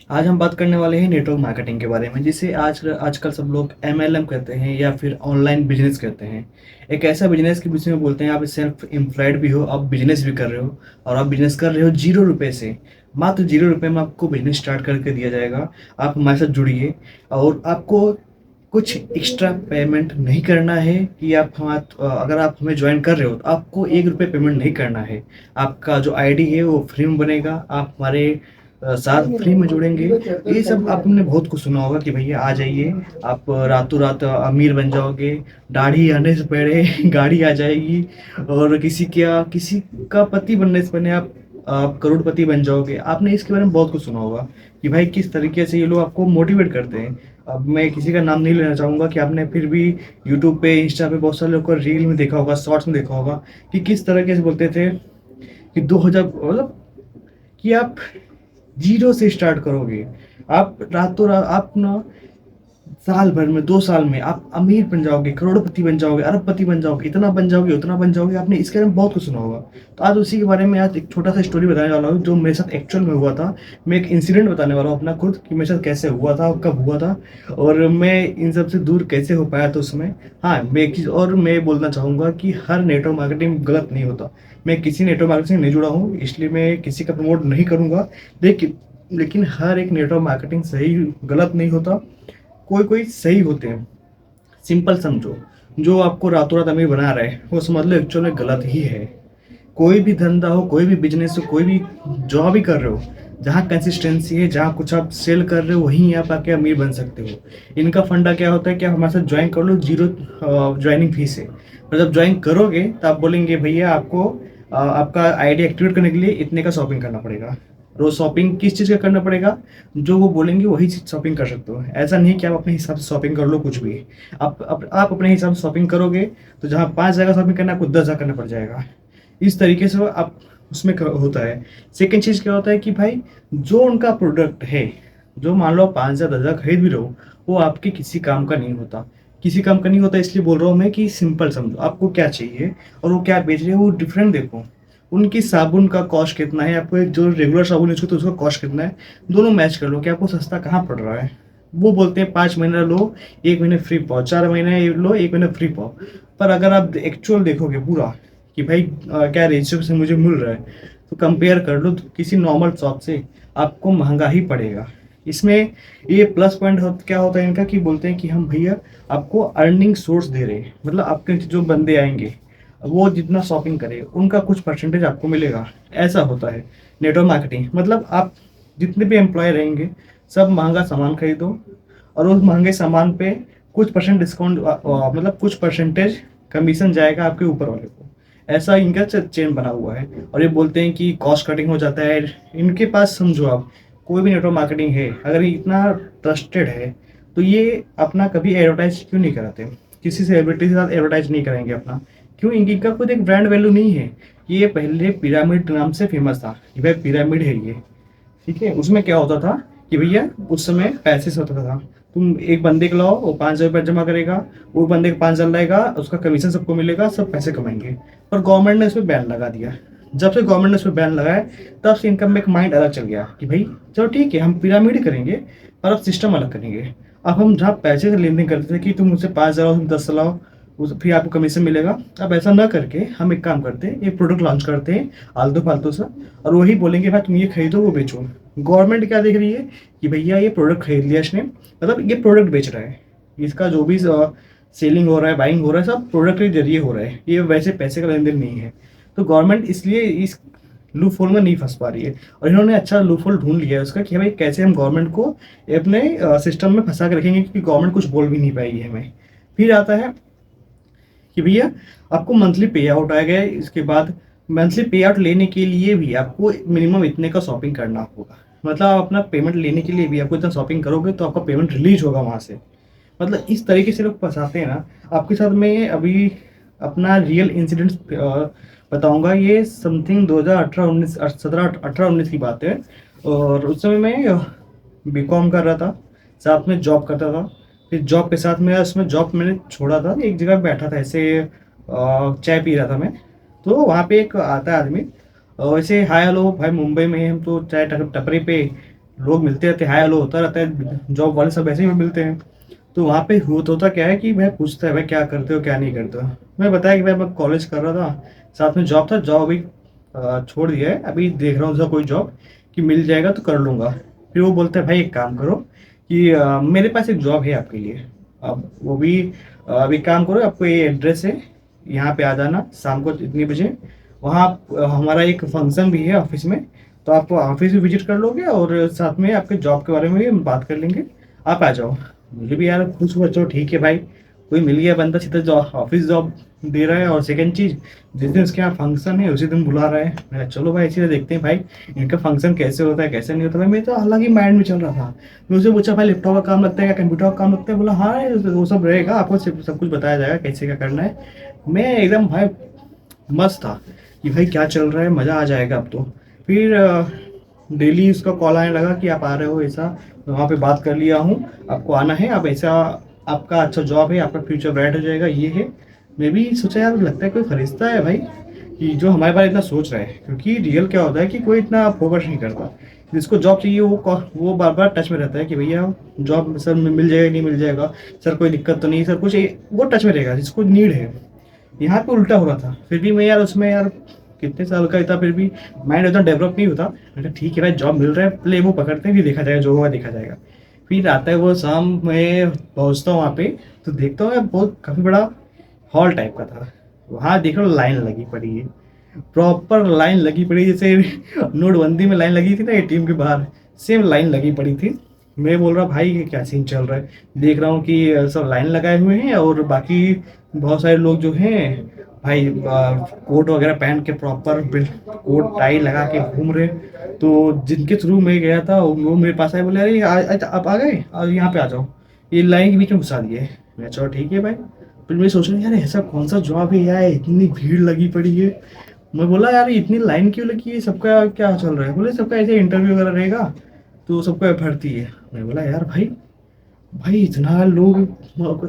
आज हम बात करने वाले हैं नेटवर्क मार्केटिंग के बारे में, जिसे आजकल सब लोग एमएलएम कहते हैं या फिर ऑनलाइन बिजनेस कहते हैं। एक ऐसा बिजनेस के विषय में बोलते हैं, आप सेल्फ एम्प्लॉयड भी हो, आप बिजनेस भी कर रहे हो और आप बिजनेस कर रहे हो 0 रुपये से। मात्र 0 रुपये में आपको बिजनेस स्टार्ट करके दिया जाएगा। आप हमारे साथ जुड़िए और आपको कुछ एक्स्ट्रा पेमेंट नहीं करना है कि अगर आप हमें ज्वाइन कर रहे हो तो आपको 1 रुपये पेमेंट नहीं करना है। आपका जो आईडी है वो फ्री में बनेगा, आप हमारे साथ फ्री में जुड़ेंगे। ये सब आपने बहुत कुछ सुना होगा कि भैया आ जाइए, आप रातों रात अमीर बन जाओगे, दाढ़ी आने से पहले गाड़ी आ जाएगी, और किसी का पति बनने से पहले आप करोड़पति बन जाओगे। आपने इसके बारे में बहुत कुछ सुना होगा कि भाई किस तरीके से ये लोग आपको मोटिवेट करते हैं। अब मैं किसी का नाम नहीं लेना चाहूँगा कि आपने फिर भी यूट्यूब पे, इंस्टा पे बहुत सारे लोग को रील में देखा होगा, शॉर्ट्स में देखा होगा कि किस तरीके से बोलते थे कि 2000 मतलब कि आप जीरो से स्टार्ट करोगे। आप रातों रात आप ना साल भर में, 2 साल में आप अमीर बन जाओगे, करोड़पति बन जाओगे, अरबपति बन जाओगे, इतना बन जाओगे, उतना बन जाओगे। आपने इसके बारे में बहुत कुछ सुना होगा। तो आज उसी के बारे में आज एक छोटा सा स्टोरी बताने वाला हूँ जो मेरे साथ एक्चुअल में हुआ था। मैं एक इंसिडेंट बताने वाला हूँ अपना खुद कि मेरे साथ कैसे हुआ था, कब हुआ था और मैं इन सब से दूर कैसे हो पाया था उसमें। हाँ, मैं एक चीज़ और मैं बोलना चाहूँगा कि हर नेटवर्क मार्केटिंग गलत नहीं होता। मैं किसी नेटवर्क मार्केटिंग से नहीं जुड़ा हूँ, इसलिए मैं किसी का प्रमोट नहीं करूँगा। लेकिन लेकिन हर एक नेटवर्क मार्केटिंग सही गलत नहीं होता। कोई कोई सही होते हैं। सिंपल समझो, जो आपको रातों रात अमीर बना रहा है वो समझ लो एक्चुअल में गलत ही है। कोई भी धंधा हो, कोई भी बिजनेस हो, कोई भी जॉब भी कर रहे हो, जहाँ कंसिस्टेंसी है, जहाँ कुछ आप सेल कर रहे हो, वहीं आप आके अमीर बन सकते हो। इनका फंडा क्या होता है कि आप हमारे साथ ज्वाइन कर लो जीरो ज्वाइनिंग फीस है। और जब ज्वाइन करोगे तो आप बोलेंगे भैया आपको आपका आईडी एक्टिवेट करने के लिए इतने का शॉपिंग करना पड़ेगा। रोज शॉपिंग किस चीज़ का करना पड़ेगा? जो वो बोलेंगे वही चीज़ शॉपिंग कर सकते हो। ऐसा नहीं कि आप अपने हिसाब से शॉपिंग कर लो कुछ भी। आप अपने हिसाब से शॉपिंग करोगे तो जहाँ 5 जगह शॉपिंग करना है, आपको 10 जगह करना पड़ जाएगा। इस तरीके से आप उसमें होता है। सेकेंड चीज़ क्या होता है कि भाई जो उनका प्रोडक्ट है, जो मान लो 5 या 10 हज़ार खरीद भी रहे हो, वो आपके किसी काम का नहीं होता। किसी काम का नहीं होता इसलिए बोल रहा हूँ मैं कि सिंपल समझो आपको क्या चाहिए और वो क्या बेच रहे हैं, वो डिफरेंट देखो। उनकी साबुन का कॉस्ट कितना है, आपको एक जो रेगुलर साबुन यूज करते हो उसका कॉस्ट कितना है, दोनों मैच कर लो कि आपको सस्ता कहाँ पड़ रहा है। वो बोलते हैं 5 महीना लो, 1 महीने फ्री पाओ, 4 महीने लो, 1 महीने फ्री पाओ। पर अगर आप एक्चुअल देखोगे पूरा कि भाई क्या रेशियो से मुझे मिल रहा है, तो कंपेयर कर लो तो किसी नॉर्मल शॉप से आपको महंगा ही पड़ेगा। इसमें ये प्लस पॉइंट क्या होता है इनका कि बोलते हैं कि हम भैया आपको अर्निंग सोर्स दे रहे हैं। मतलब आपके जो बंदे आएंगे वो जितना शॉपिंग करे उनका कुछ परसेंटेज आपको मिलेगा। ऐसा होता है नेटवर्क मार्केटिंग। मतलब आप जितने भी एम्प्लॉय रहेंगे सब महंगा सामान खरीदो और उस महंगे सामान पे कुछ परसेंट डिस्काउंट, मतलब कुछ परसेंटेज कमीशन जाएगा आपके ऊपर वाले को। ऐसा इनका चेन बना हुआ है और ये बोलते हैं कि कॉस्ट कटिंग हो जाता है इनके पास। समझो आप कोई भी नेटवर्क मार्केटिंग है, अगर ये इतना ट्रस्टेड है तो ये अपना कभी एडवर्टाइज क्यों नहीं कराते? किसी सेलिब्रिटी के साथ एडवर्टाइज नहीं करेंगे अपना, क्यों? इनका खुद एक ब्रांड वैल्यू नहीं है। ये पहले पिरामिड नाम से फेमस था कि भाई पिरामिड है ये, ठीक है। उसमें क्या होता था कि भैया उस समय पैसे से होता था, तुम एक बंदे को लाओ, वो 5,000 रुपये जमा करेगा, वो बंदे को 5 साल लगेगा, उसका कमीशन सबको मिलेगा, सब पैसे कमाएंगे। पर गवर्नमेंट ने उस पर बैन लगा दिया। जब से गवर्नमेंट ने उस पर बैन लगाया तब से इनका में एक माइंड अलग चल गया कि भाई चलो ठीक है हम पिरामिड ही करेंगे, पर अब सिस्टम अलग करेंगे। अब हम जहाँ पैसे से लेन देन करते थे कि तुम मुझसे 5,000 लाओ, तुम 10 लाओ, फिर आपको कमीशन मिलेगा, अब ऐसा ना करके हम एक काम करते हैं, एक प्रोडक्ट लॉन्च करते हैं आलतू फालतू सा, और वही बोलेंगे भाई तुम ये खरीदो वो बेचो। गवर्नमेंट क्या देख रही है कि भैया ये प्रोडक्ट खरीद लिया इसने, मतलब ये प्रोडक्ट बेच रहा है, इसका जो भी सेलिंग हो रहा है, बाइंग हो रहा है, सब प्रोडक्ट के जरिए हो रहा है, ये वैसे पैसे का लेन देन नहीं है। तो गवर्नमेंट इसलिए इस लूप होल में नहीं फंस पा रही है और इन्होंने अच्छा लूप होल ढूंढ लिया है उसका कि भाई कैसे हम गवर्नमेंट को अपने सिस्टम में फंसा के रखेंगे कि गवर्नमेंट कुछ बोल भी नहीं पाएगी हमें। फिर आता है कि भैया आपको मंथली पे आउट आएगा। इसके बाद मंथली पे आउट लेने के लिए भी आपको मिनिमम इतने का शॉपिंग करना होगा। मतलब आप अपना पेमेंट लेने के लिए भी आपको इतना शॉपिंग करोगे तो आपका पेमेंट रिलीज होगा वहाँ से। मतलब इस तरीके से लोग फंसाते हैं ना। आपके साथ मैं अभी अपना रियल इंसिडेंट बताऊंगा। ये समथिंग 2018-19, 17-18-19 की बात है। और उस समय मैं बीकॉम कर रहा था, साथ में जॉब करता था। फिर जॉब के साथ में उसमें जॉब मैंने छोड़ा था, एक जगह बैठा था ऐसे, चाय पी रहा था मैं। तो वहाँ पे एक आता है आदमी, वैसे हाय हेलो भाई, मुंबई में हैं हम तो चाय टपरी पे लोग मिलते रहते हैं, हाय हेलो होता रहता है, जॉब वाले सब ऐसे ही मिलते हैं। तो वहाँ पे होता क्या है कि भाई पूछता है भाई क्या करते हो क्या नहीं करते हो। मैं बताया कि भाई मैं कॉलेज कर रहा था, साथ में जॉब था, जॉब अभी छोड़ दिया है, अभी देख रहा हूँ उसका कोई जॉब कि मिल जाएगा तो कर लूँगा। फिर वो बोलते हैं भाई एक काम करो कि मेरे पास एक जॉब है आपके लिए। अब वो भी अभी काम करो, आपको ये एड्रेस है, यहाँ पे आ जाना शाम को इतने बजे। वहाँ हमारा एक फंक्शन भी है ऑफिस में, तो आप ऑफिस भी विजिट कर लोगे और साथ में आपके जॉब के बारे में भी हम बात कर लेंगे, आप आ जाओ। मुझे भी यार खुश हुआ, चलो ठीक है भाई, कोई मिल गया बंदा सीधा जॉब, ऑफिस जॉब दे रहा है। और सेकंड चीज, जिस दिन उसके यहाँ फंक्शन है उसी दिन बुला रहा है। मैं कहा, चलो भाई इसी देखते हैं भाई इनका फंक्शन कैसे होता है कैसे नहीं होता। भाई मैं तो अलग ही माइंड में चल रहा था। मैं उससे पूछा भाई लैपटॉप का काम लगता है या कंप्यूटर का काम लगता है, बोला हाँ वो सब रहेगा, आपको सब कुछ बताया जाएगा कैसे क्या करना है। मैं एकदम भाई मस्त था कि भाई क्या चल रहा है, मज़ा आ जाएगा अब तो। फिर डेली उसका कॉल आने लगा कि आप आ रहे हो ऐसा। मैं वहाँ पे बात कर लिया हूँ, आपको आना है, आप ऐसा, आपका अच्छा जॉब है, आपका फ्यूचर ब्राइट हो जाएगा, ये है। मैं भी सोचा यार लगता है कोई फरिश्ता है भाई कि जो हमारे बारे में इतना सोच रहा है, क्योंकि रियल क्या होता है कि कोई इतना फोकस नहीं करता। जिसको जॉब चाहिए वो बार बार टच में रहता है कि भैया जॉब सर मिल जाएगा नहीं मिल जाएगा, सर कोई दिक्कत तो नहीं, सर कुछ वो टच में रहेगा जिसको नीड है। यहाँ पे उल्टा हो रहा था। फिर भी मैं यार उसमें यार कितने साल का था, फिर भी माइंड उतना डेवलप नहीं होता। मैंने कहा ठीक है भाई जॉब मिल रहा है, प्ले वो पकड़ते हैं, फिर देखा जाएगा जो होगा देखा जाएगा। फिर आता है वो शाम में पहुँचता हूँ वहाँ पे, तो देखता हूँ यार बहुत काफ़ी बड़ा हॉल टाइप का था। वहाँ देख रहा हूँ लाइन लगी पड़ी है, प्रॉपर लाइन लगी पड़ी, जैसे नोटबंदी में लाइन लगी थी ना एटीएम के बाहर, सेम लाइन लगी पड़ी थी। मैं बोल रहा भाई ये क्या सीन चल रहा है। देख रहा हूँ कि सब लाइन लगाए हुए हैं और बाकी बहुत सारे लोग जो हैं भाई कोट वगैरह पहन के प्रॉपर कोट टाई लगा के घूम रहे। तो जिनके थ्रू मैं गया था वो मेरे पास आए, बोले अरे आप आ गए, और यहाँ पे आ जाओ, ये लाइन के बीच में घुसा दिए। मैं चलो ठीक है भाई। फिर मैं सोच रहा हूँ यार ऐसा कौन सा जॉब है यार, इतनी भीड़ लगी पड़ी है। मैं बोला यार इतनी लाइन क्यों लगी है, सबका क्या चल रहा है। बोले सबका ऐसे इंटरव्यू वगैरह रहेगा तो सबका भर्ती है। मैं बोला यार भाई, भाई इतना लोग,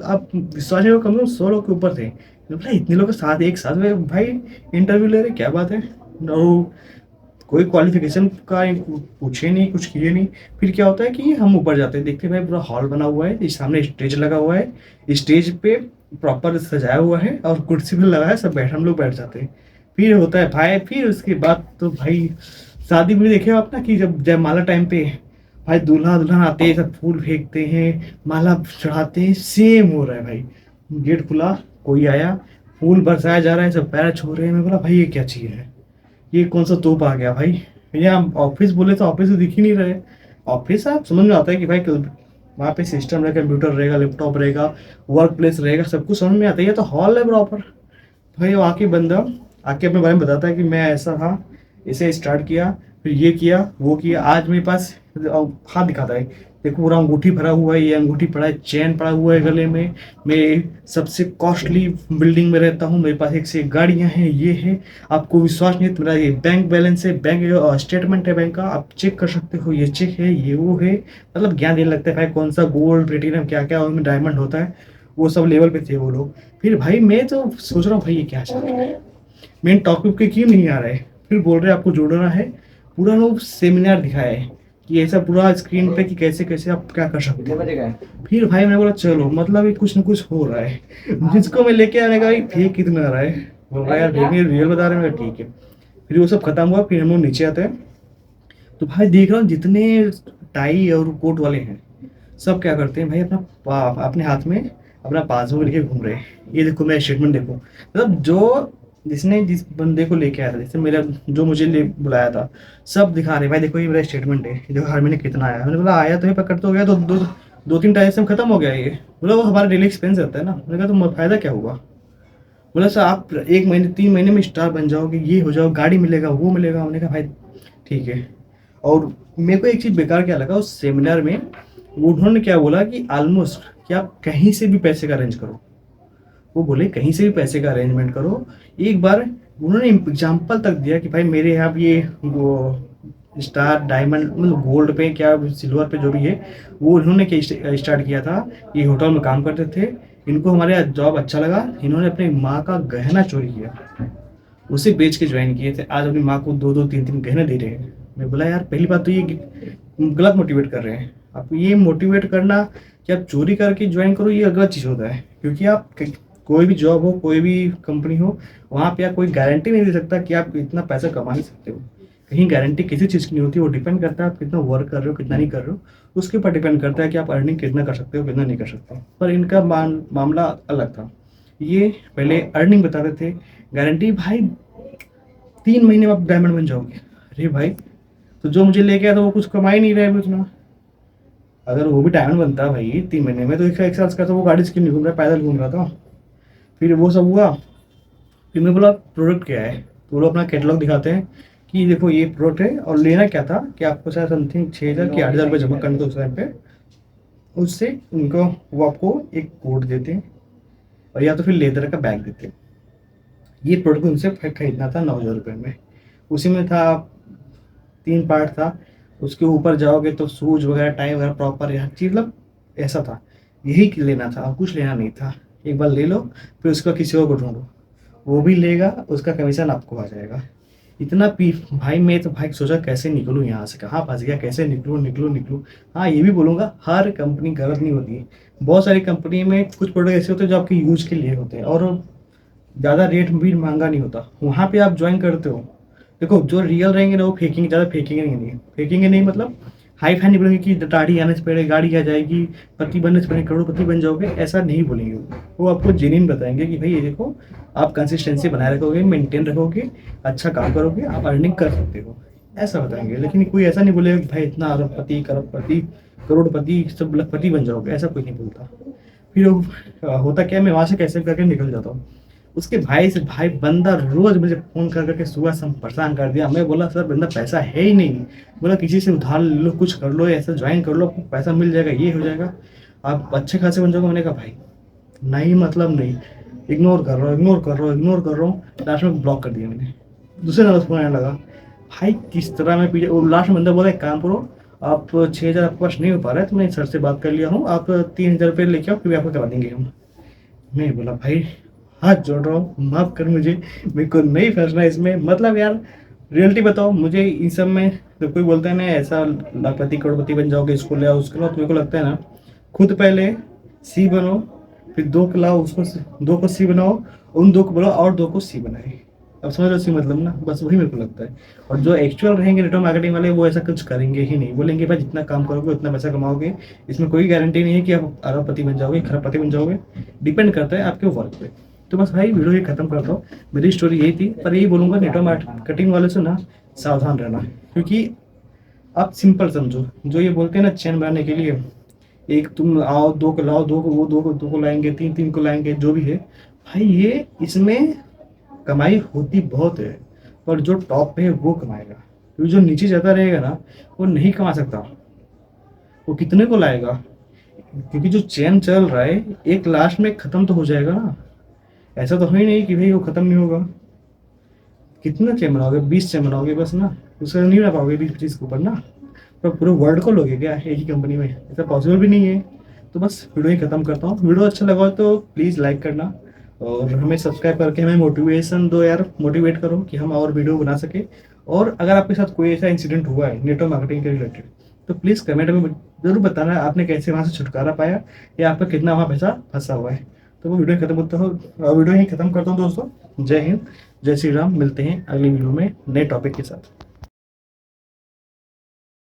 आप विश्वास नहीं, कम से कम 100 लोग के ऊपर थे। मैं बोला इतने लोग के साथ एक साथ में भाई इंटरव्यू ले रहे, क्या बात है। और कोई क्वालिफिकेशन का पूछे नहीं, कुछ किए नहीं। फिर क्या होता है कि हम ऊपर जाते हैं, देखते हैं भाई पूरा हॉल बना हुआ है, इस सामने स्टेज लगा हुआ है, स्टेज पे प्रॉपर सजाया हुआ है और कुर्सी भी लगा है, सब बैठ हम लोग बैठ जाते हैं। फिर होता है भाई, फिर उसके बाद तो भाई शादी में देखे हो आप ना कि जब जयमाला टाइम पे भाई दूल्हा दुल्हन आते हैं, सब फूल फेंकते हैं, माला चढ़ाते हैं, सेम हो रहा है भाई। गेट खुला, कोई आया, फूल बरसाया जा रहा है, सब पैर छू रहे हैं। मैं बोला भाई ये क्या चीज़ है, ये कौन सा तोप आ गया भाई। यहाँ ऑफिस बोले तो ऑफिस तो दिख ही नहीं रहे। ऑफिस आप समझ में आता है कि भाई वहाँ पे सिस्टम रहेगा, कंप्यूटर रहेगा, लैपटॉप रहेगा, वर्क प्लेस रहेगा, सब कुछ समझ में आता है। ये तो हॉल है प्रॉपर। भाई वो आके बंदा आके अपने बारे में बताता है कि मैं ऐसा था, इसे स्टार्ट किया, फिर ये किया वो किया, आज मेरे पास हाथ दिखाता है, देखो पूरा अंगूठी भरा हुआ है, ये अंगूठी पड़ा है, चेन पड़ा हुआ है गले में, मैं सबसे कॉस्टली बिल्डिंग में रहता हूँ, मेरे पास एक से एक गाड़ियाँ हैं, ये है। आपको विश्वास नहीं है तो मेरा ये बैंक बैलेंस है, बैंक स्टेटमेंट है बैंक का, आप चेक कर सकते हो, ये चेक है, ये वो है। मतलब ज्ञान देने लगता है भाई कौन सा गोल्ड प्लेटिनम क्या क्या उनमें डायमंड होता है, वो सब लेवल पे थे वो लोग। फिर भाई मैं तो सोच रहा हूँ भाई ये क्या चल रहा है, मेन टॉपिक पे क्यों नहीं आ रहा है। फिर बोल रहे आपको जोड़ना है, पूरा लोग सेमिनार दिखाया है कि ऐसा पूरा स्क्रीन पे कि कैसे कैसे आप क्या कर सकते हो। फिर भाई मैंने बोला चलो मतलब ये कुछ ना कुछ हो रहा है। जिसको मैं लेके आने का भाई फेक कितना आ रहा है, बोल रहा है यार देखिए रियल बता रहे हैं। मैं ठीक है। फिर वो सब खत्म हुआ, फिर हम लोग नीचे आते हैं तो भाई देख रहा हूँ जितने टाई और कोट वाले हैं सब क्या करते हैं भाई अपने हाथ में अपना पासबुक लेके घूम रहे हैं। ये देखो मेरा स्टेटमेंट देखो, मतलब जो जिसने जिस बंदे को लेके आया था, जैसे मेरा जो मुझे ले बुलाया था, सब दिखा रहे भाई देखो ये मेरा स्टेटमेंट है, देखो हर महीने कितना आया। मैंने बोला आया तो ये पकड़ तो हो गया, तो दो तीन ट्रांजेक्शन खत्म हो गया ये। बोला वो हमारा डेली एक्सपेंस रहता है ना। मैंने कहा तो फायदा क्या हुआ। बोला सर आप 1 महीने 3 महीने में स्टार बन जाओगे, ये हो जाओ, गाड़ी मिलेगा वो मिलेगा। मैंने कहा भाई ठीक है। और मेरे को एक चीज़ बेकार क्या लगा उस सेमिनार में, उन्होंने क्या बोला कि ऑलमोस्ट कि आप कहीं से भी पैसे का अरेंज करो। वो बोले कहीं से भी पैसे का अरेंजमेंट करो। एक बार उन्होंने एग्जाम्पल तक दिया कि भाई मेरे यहाँ ये वो स्टार डायमंड मतलब गोल्ड पे क्या सिल्वर पे जो भी है, वो उन्होंने स्टार्ट किया था। ये होटल में काम करते थे, इनको हमारे यहाँ जॉब अच्छा लगा, इन्होंने अपनी माँ का गहना चोरी किया, उसे बेच के ज्वाइन किए थे। आज अपनी माँ को 2-2 3-3 गहने दे रहे हैं। मैं बोला यार पहली बात तो ये गलत मोटिवेट कर रहे हैं। आप ये मोटिवेट करना कि आप चोरी करके ज्वाइन करो, ये गलत चीज़ होता है, क्योंकि आप कोई भी जॉब हो, कोई भी कंपनी हो, वहाँ पे आप कोई गारंटी नहीं दे सकता कि आप इतना पैसा कमा ही सकते हो। कहीं गारंटी किसी चीज़ की नहीं होती, वो डिपेंड करता है आप कितना वर्क कर रहे हो, कितना नहीं कर रहे हो, उसके ऊपर डिपेंड करता है कि आप अर्निंग कितना कर सकते हो, कितना नहीं कर सकते। पर इनका मामला अलग था। ये पहले अर्निंग बताते थे, गारंटी भाई 3 महीने में आप डायमंड बन जाओगे। अरे भाई, तो जो मुझे लेके आया था वो कुछ कमा ही नहीं रहा है उतना। अगर वो भी डायमंड बनता भाई 3 महीने में, तो इसका 1 साल का, तो वो गाड़ी से क्यों नहीं घूम रहा, पैदल घूम रहा था। फिर वो सब हुआ। फिर मैं बोला प्रोडक्ट क्या है, तो वो लोग अपना कैटलॉग दिखाते हैं कि देखो ये प्रोडक्ट है, और लेना क्या था कि आपको शायद समथिंग 6,000 कि 8,000 रुपये जमा करने थे उस टाइम पे। उससे उनको वो आपको एक कोड देते हैं, और या तो फिर लेदर का बैग देते हैं। ये प्रोडक्ट उनसे खरीदना था 9,000 रुपये में। उसी में था 3 पार्ट था। उसके ऊपर जाओगे तो शूज वगैरह, टाई वगैरह प्रॉपर, हर चीज़ मतलब ऐसा था। यही लेना था और कुछ लेना नहीं था। एक बार ले लो, फिर उसका किसी और को ढूंढो, वो भी लेगा, उसका कमीशन आपको आ जाएगा। इतना पी भाई, मैं तो भाई सोचा कैसे निकलूँ यहाँ से, कहाँ फंस गया, कैसे निकलूँ निकलूँ निकलूँ। हाँ, ये भी बोलूँगा हर कंपनी गलत नहीं होती है। बहुत सारी कंपनी में कुछ प्रोडक्ट ऐसे होते हैं जो आपके यूज के लिए होते हैं, और ज़्यादा रेट भी महंगा नहीं होता, वहाँ पे आप ज्वाइन करते हो। देखो, जो रियल रहेंगे ना वो फेकेंगे, ज़्यादा फेकेंगे नहीं मतलब हाई फाई नहीं बोलेंगे कि दाढ़ी आने से पहले गाड़ी आ जाएगी, पति बनने से पहले करोड़पति बन जाओगे, ऐसा नहीं बोलेंगे। वो आपको जेन्युइन बताएंगे कि भाई ये देखो, आप कंसिस्टेंसी बनाए रखोगे, मेंटेन रखोगे, अच्छा काम करोगे, आप अर्निंग कर सकते हो, ऐसा बताएंगे। लेकिन कोई ऐसा नहीं बोलेगा कि भाई इतना अरबपति, करोड़पति, करोड़पति, सब लखपति बन जाओगे, ऐसा कोई नहीं बोलता। फिर होता क्या है, मैं वहाँ से कैसे करके निकल जाता हूँ। उसके भाई से, भाई बंदा रोज मुझे फोन कर करके सुबह से परेशान कर दिया। मैं बोला सर बंदा पैसा है ही नहीं। बोला किसी से उधार ले लो, कुछ कर लो, ऐसा ज्वाइन कर लो, आपको पैसा मिल जाएगा, ये हो जाएगा, आप अच्छे खासे बन जाओगे। मैंने कहा भाई नहीं, मतलब नहीं, इग्नोर कर रहा हूँ, इग्नोर कर रहा हूँ, इग्नोर कर रहा हूँ। लास्ट में ब्लॉक कर दिया मैंने। दूसरे नंबर फोन आने लगा। भाई किस तरह मैं पीछे, और लास्ट में बंदा बोला एक काम करो, आप 6,000 आपके पास नहीं हो पा रहा है, तो मैं सर से बात कर लिया हूँ, आप 3,000 रुपये लेके आओ, फिर भी आपको करवा देंगे हम। मैं बोला भाई हाथ जोड़ रहा हूँ, माफ कर मुझे, मेरे को नहीं फंसना इसमें। मतलब यार रियलिटी बताओ मुझे इन सब में। तो कोई बोलता है ना ऐसा लाखपति करोड़पति बन जाओगे, इसको ले आओ उसको लाओ, तो मेरे को लगता है ना, खुद पहले सी बनो, फिर 2 को लाओ, उसको 2 को सी बनाओ, उन 2 को बोलो और 2 को सी बनाए। अब समझ लो सी मतलब ना, बस वही मेरे को लगता है। और जो एक्चुअल रहेंगे नेटवर्क मार्केटिंग वाले, वो ऐसा कुछ करेंगे ही नहीं। बोलेंगे भाई जितना काम करोगे उतना पैसा कमाओगे, इसमें कोई गारंटी नहीं है कि आप अरबपति बन जाओगे, खरबपति बन जाओगे, डिपेंड करता है आपके वर्क पे। तो बस भाई वीडियो ये खत्म करता हूँ। मेरी स्टोरी यही थी, पर यही बोलूँगा नेटवर्क मार्केटिंग वाले से ना सावधान रहना, क्योंकि आप सिंपल समझो, जो ये बोलते हैं ना चैन बनाने के लिए, एक तुम आओ, 2 को लाओ, 2 को वो, 2 को लाएंगे, 3 को लाएंगे, जो भी है भाई, ये इसमें कमाई होती बहुत है, पर जो टॉप पे है वो कमाएगा, क्योंकि जो नीचे जाता रहेगा ना वो नहीं कमा सकता। वो कितने को लाएगा, क्योंकि जो चैन चल रहा है एक लास्ट में खत्म तो हो जाएगा ना। ऐसा तो है ही नहीं कि भाई वो खत्म नहीं होगा। कितना चैन बनाओगे, 20 चैन बनाओगे बस ना, उसका नहीं बना पाओगे 20-25 के ऊपर ना। पर पूरे वर्ल्ड को लोगे क्या एक ही कंपनी में, ऐसा पॉसिबल भी नहीं है। तो बस वीडियो ही खत्म करता हूँ। वीडियो अच्छा लगा हो तो प्लीज़ लाइक करना, और हमें सब्सक्राइब करके हमें मोटिवेशन दो यार, मोटिवेट करो कि हम और वीडियो बना सके। और अगर आपके साथ कोई ऐसा इंसिडेंट हुआ है नेटवर्क मार्केटिंग के रिलेटेड, तो प्लीज़ कमेंट में ज़रूर बताना आपने कैसे वहाँ से छुटकारा पाया, या आपका कितना वहाँ पैसा फंसा हुआ है। तो वो वीडियो खत्म होता हो, वीडियो ही खत्म करता हूँ दोस्तों। जय हिंद, जय श्री राम। मिलते हैं अगली वीडियो में नए टॉपिक के साथ।